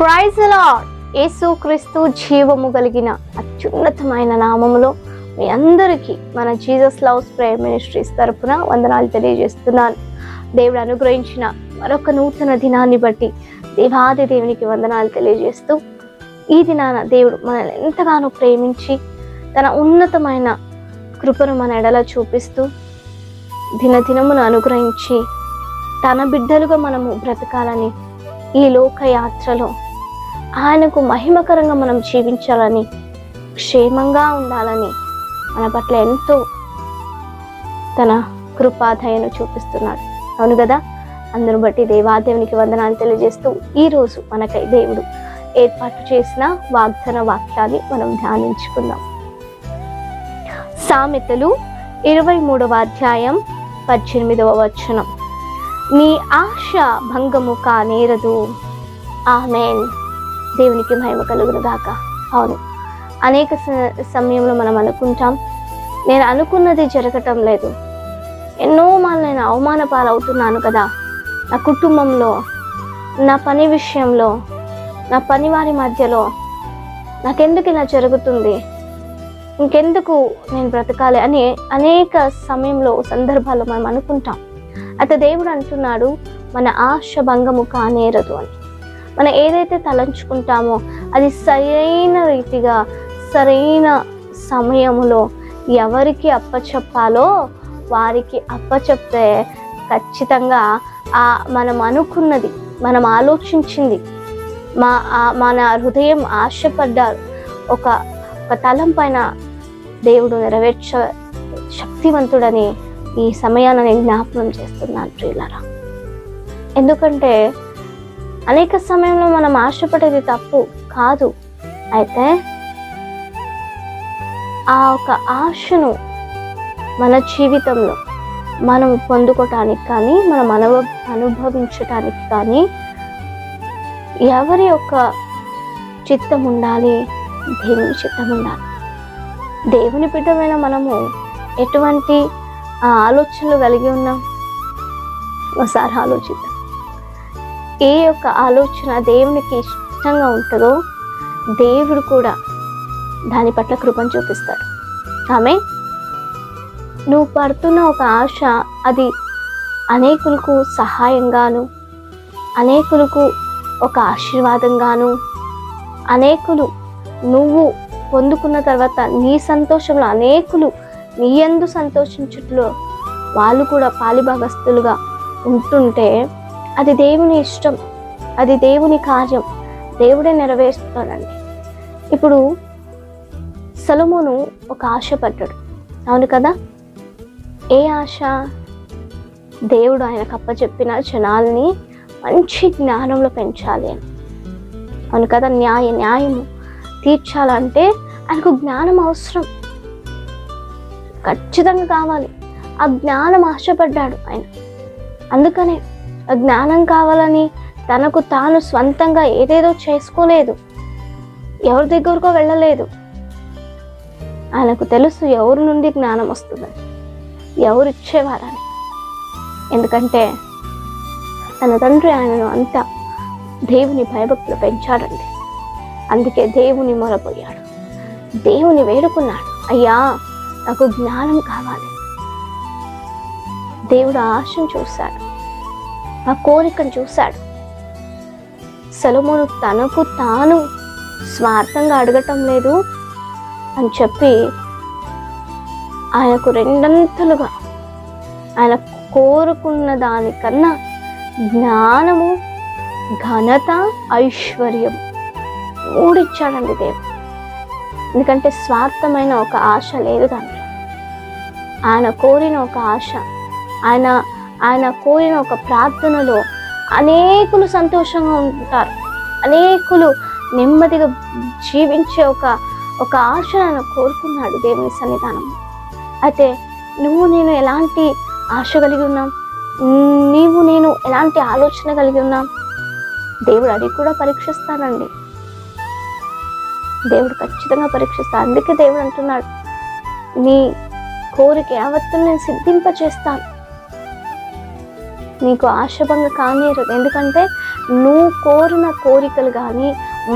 Praise the lord. యేసుక్రీస్తు జీవము కలిగిన అత్యున్నతమైన నామములో మీ అందరికీ మన జీసస్ లవ్స్ ప్రేయర్ మినిస్ట్రీస్ తరపున వందనాలు తెలియజేస్తున్నాను. దేవుడు అనుగ్రహించిన మరొక నూతన దినాన్ని బట్టి దేవాది దేవునికి వందనాలు తెలియజేస్తూ, ఈ దినాన దేవుడు మనల్ని ఎంతగానో ప్రేమించి తన ఉన్నతమైన కృపను మన ఎడల చూపిస్తూ దినదినమును అనుగ్రహించి తన బిడ్డలుగా మనము బ్రతకాలని, ఈ లోకయాత్రలో ఆయనకు మహిమకరంగా మనం జీవించాలని, క్షేమంగా ఉండాలని మన పట్ల ఎంతో తన కృపాదయను చూపిస్తున్నాడు. అవును కదా? అందును బట్టి దేవాదేవునికి వందనాలు తెలియజేస్తూ ఈరోజు మనకై దేవుడు ఏర్పాటు చేసిన వాగ్దాన వాక్యాన్ని మనం ధ్యానించుకుందాం. సామెతలు 23వ అధ్యాయం 18వ వచనం. నీ ఆశ భంగము కానేరదు. ఆమేన్. దేవునికి మహిమ కలుగును గాక. అవును, అనేక సమయంలో మనం అనుకుంటాం, నేను అనుకున్నది జరగటం లేదు, ఎన్నో మార్లు నేను అవమాన పాలవుతున్నాను కదా, నా కుటుంబంలో, నా పని విషయంలో, నా పని వారి మధ్యలో నాకెందుకు ఇలా జరుగుతుంది, ఇంకెందుకు నేను బ్రతకాలి అని అనేక సమయంలో సందర్భాల్లో మనం అనుకుంటాం. అయితే దేవుడు అంటున్నాడు, మన ఆశ భంగము కానేరదు అని. మనం ఏదైతే తలంచుకుంటామో అది సరైన రీతిగా సరైన సమయంలో ఎవరికి అప్పచెప్పాలో వారికి అప్పచెప్తే ఖచ్చితంగా మనం అనుకున్నది, మనం ఆలోచించింది, మన హృదయం ఆశపడ్డారు ఒక తలం పైన దేవుడు నెరవేర్చ శక్తివంతుడని ఈ సమయాన్ని నేను జ్ఞాపకం చేస్తున్నాను ప్రియులారా. ఎందుకంటే అనేక సమయంలో మనం ఆశపడేది తప్పు కాదు. అయితే ఆ ఒక ఆశను మన జీవితంలో మనం పొందుకోవటానికి కానీ, మనం అనుభవించటానికి కానీ ఎవరి యొక్క చిత్తం ఉండాలి? దేవుని చిత్తం ఉండాలి. దేవుని బిడ్డమైన మనము ఎటువంటి ఆలోచనలు కలిగి ఉన్నాం? ఒకసారి ఆలోచిద్దాం. ఏ యొక్క ఆలోచన దేవునికి ఇష్టంగా ఉంటుందో దేవుడు కూడా దాని పట్ల కృపను చూపిస్తాడు. ఆమె నువ్వు పడుతున్న ఒక ఆశ అది అనేకులకు సహాయంగాను, అనేకులకు ఒక ఆశీర్వాదంగాను, అనేకులు నువ్వు పొందుకున్న తర్వాత నీ సంతోషంలో అనేకులు నీ యందు సంతోషించుట్లో వాళ్ళు కూడా పాలిభాగస్తులుగా ఉంటుంటే అది దేవుని ఇష్టం, అది దేవుని కార్యం, దేవుడే నెరవేరుస్తాడండి. ఇప్పుడు సొలొమోను ఒక ఆశ పడ్డాడు. అవును కదా? ఏ ఆశ? దేవుడు ఆయనకు అప్పచెప్పిన జనాల్ని మంచి జ్ఞానంలో పెంచాలి అని. అవును కదా? న్యాయము తీర్చాలంటే ఆయనకు జ్ఞానం అవసరం, ఖచ్చితంగా కావాలి. ఆ జ్ఞానం ఆశపడ్డాడు ఆయన. అందుకనే ఆ జ్ఞానం కావాలని తనకు తాను స్వంతంగా ఏదేదో చేసుకోలేదు, ఎవరి దగ్గరకో వెళ్ళలేదు. ఆయనకు తెలుసు ఎవరి నుండి జ్ఞానం వస్తుందని, ఎవరు ఇచ్చేవారని. ఎందుకంటే తన తండ్రి ఆయనను అంతా దేవుని భయభక్తులు పెంచాడండి. అందుకే దేవుని మొరపోయాడు, దేవుని వేడుకున్నాడు, అయ్యా నాకు జ్ఞానం కావాలి. దేవుడు ఆశను చూశాడు, ఆ కోరికను చూశాడు. సొలొమోను తనకు తాను స్వార్థంగా అడగటం లేదు అని చెప్పి ఆయనకు రెండంతలుగా ఆయన కోరుకున్న దానికన్నా జ్ఞానము, ఘనత, ఐశ్వర్యం మూడిచ్చాడండి దేవుడు. ఎందుకంటే స్వార్థమైన ఒక ఆశ లేదు దాంట్లో. ఆయన కోరిన ఒక ఆశ, ఆయన కోరిన ఒక ప్రార్థనలో అనేకులు సంతోషంగా ఉంటారు, అనేకులు నెమ్మదిగా జీవించే ఒక ఆశ ఆయన కోరుకున్నాడు దేవుని సన్నిధానం. అయితే నువ్వు నేను ఎలాంటి ఆశ కలిగి ఉన్నాం? నీవు నేను ఎలాంటి ఆలోచన కలిగి ఉన్నాం? దేవుడు అది కూడా పరీక్షిస్తానండి. దేవుడు ఖచ్చితంగా పరీక్షిస్తాడు. అందుకే దేవుడు అంటున్నాడు, నీ కోరిక యావత్తును నేను సిద్ధింపచేస్తాను, నీకు ఆశభంగ కానేరదు. ఎందుకంటే నువ్వు కోరిన కోరికలు కానీ,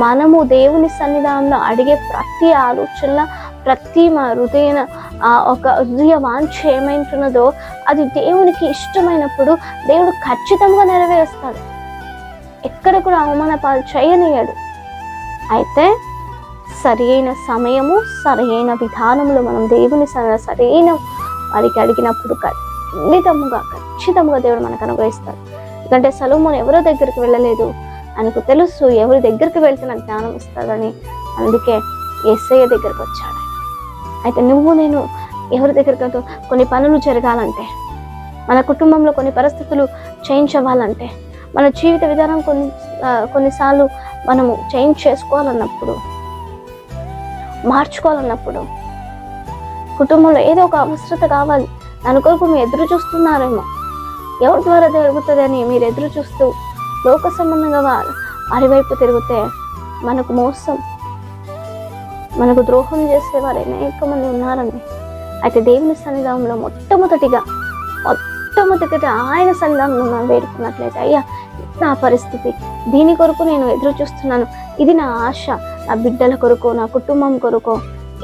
మనము దేవుని సన్నిధానంలో అడిగే ప్రతి ఆలోచన, ప్రతి మా హృదయ వాంఛ ఏమైంటున్నదో అది దేవునికి ఇష్టమైనప్పుడు దేవుడు ఖచ్చితంగా నెరవేరుస్తాడు. ఎక్కడ కూడా అవమాన పాలు చేయనియడు. అయితే సరైన సమయము, సరైన విధానంలో మనం దేవుని సరైన వారికి అడిగినప్పుడు ఖచ్చితంగా దేవుడు మనకు అనుగ్రహిస్తాడు. ఎందుకంటే సొలొమోను ఎవరో దగ్గరికి వెళ్ళలేదు, ఆయనకు తెలుసు ఎవరి దగ్గరికి వెళ్తే నాకు జ్ఞానం ఇస్తాడని. అందుకే యేసయ్య దగ్గరికి వచ్చాడు. అయితే నువ్వు నేను ఎవరి దగ్గరికి వెళ్తావు? కొన్ని పనులు జరగాలంటే, మన కుటుంబంలో కొన్ని పరిస్థితులు చేంజ్ అవ్వాలంటే, మన జీవిత విధానం కొన్నిసార్లు మనము చేంజ్ చేసుకోవాలన్నప్పుడు, మార్చుకోవాలన్నప్పుడు, కుటుంబంలో ఏదో ఒక అవసరత కావాలి, దాని కొరకు మీరు ఎదురు చూస్తున్నారేమో, ఎవరి ద్వారా జరుగుతుందని మీరు ఎదురు చూస్తూ లోక సంబంధంగా వారి వైపు తిరిగితే మనకు మోసం, మనకు ద్రోహం చేసేవారు అనేక మంది ఉన్నారండి. అయితే దేవుని సన్నిధానంలో మొట్టమొదటిగా ఆయన సన్నిధానంలో మనం వేడుకున్నట్లయితే, అయ్యా నా పరిస్థితి, దీని కొరకు నేను ఎదురు చూస్తున్నాను, ఇది నా ఆశ, నా బిడ్డల కొరకు, నా కుటుంబం కొరకు,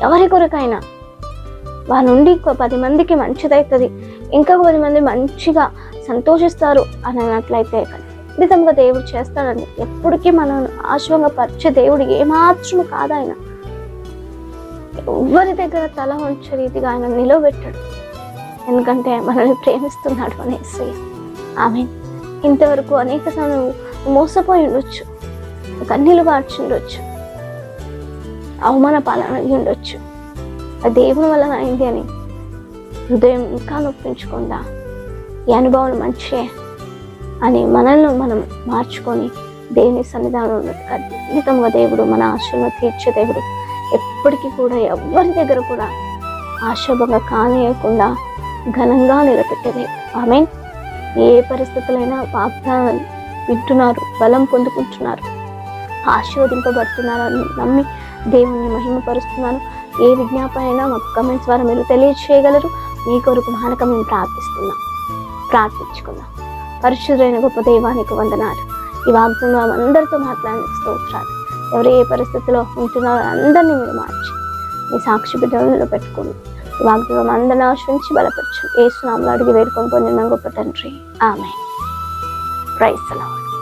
ఎవరి కొరకైనా వారి నుండి 10 మందికి మంచిదవుతుంది, ఇంకా 10 మంది మంచిగా సంతోషిస్తారు అని అన్నట్లయితే ఖచ్చితంగా దేవుడు చేస్తాడండి. ఎప్పటికీ మనం ఆశ్వంగపరిచే దేవుడు ఏమాత్రము కాదు. ఆయన ఎవరి దగ్గర తల ఉంచే రీతిగా ఆయన నిలవబెట్టాడు. ఎందుకంటే మనల్ని ప్రేమిస్తున్నాడు అనేసి. ఆమె ఇంతవరకు అనేక సమయం మోసపోయి ఉండొచ్చు, కన్నీళ్ళు గార్చి ఉండొచ్చు, అవమాన పాలన ఉండొచ్చు, అది దేవుని వల్ల అయింది అని హృదయం ఇంకా నొప్పించకుండా ఈ అనుభవాలు మంచే అని మనల్ని మనం మార్చుకొని దేవుని సన్నిధానంలో ఖచ్చితంగా దేవుడు మన ఆశలను తీర్చే దేవుడు. ఎప్పటికీ కూడా ఎవరి దగ్గర కూడా ఆశాభంగా కానియకుండా ఘనంగా నిలబెట్టేది. ఆమేన్. ఏ పరిస్థితులైనా వాగ్దానాలు వింటున్నారు, బలం పొందుకుంటున్నారు, ఆశీర్వదింపబడుతున్నారని నమ్మి దేవుణ్ణి మహిమపరుస్తున్నాను. ఏ విజ్ఞాపన అయినా మాకు కమెంట్స్ ద్వారా మీరు తెలియజేయగలరు. మీ కొరకు మానక మేము ప్రార్థించుకుందాం. పరిశుద్ధులైన గొప్ప దైవానికి వందనాలు. ఈ వాగ్దానం అందరితో మాట్లాడిన స్తోత్రాలు. ఎవరు ఏ పరిస్థితిలో ఉంటున్నారో అందరినీ మీరు మార్చి మీ సాక్షి బిడ్డలలో పెట్టుకోండి. ఈ వాగ్దానం అందరిని ఆశ్రయించి బలపరచు. యేసు నామములో అడిగి వేడుకొని పొందిన గొప్ప తండ్రి, ఆమేన్. Praise the lord.